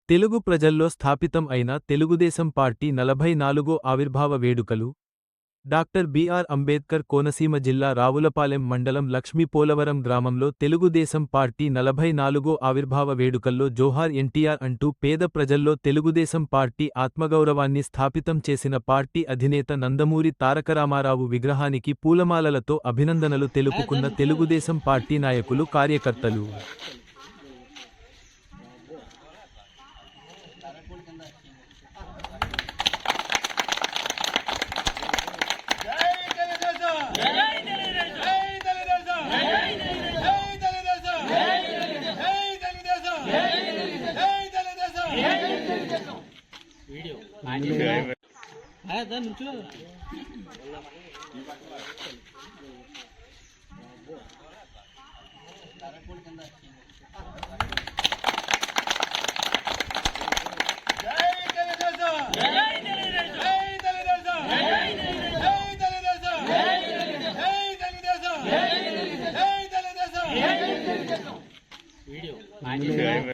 తెలుగు ప్రజల్లో స్థాపితం అయిన తెలుగుదేశం పార్టీ 44వ ఆవిర్భావ వేడుకలు డాక్టర్ బిఆర్ అంబేద్కర్ కోనసీమ జిల్లా రావులపాలెం మండలం లక్ష్మీపోలవరం గ్రామంలో తెలుగుదేశం పార్టీ 44వ ఆవిర్భావ వేడుకల్లో జోహార్ ఎన్టీఆర్ అంటూ పేద ప్రజల్లో తెలుగుదేశం పార్టీ ఆత్మగౌరవాన్ని స్థాపితం చేసిన పార్టీ అధినేత నందమూరి తారకరామారావు విగ్రహానికి పూలమాలలతో అభినందనలు తెలుపుకున్న తెలుగుదేశం పార్టీ నాయకులు కార్యకర్తలు. కింద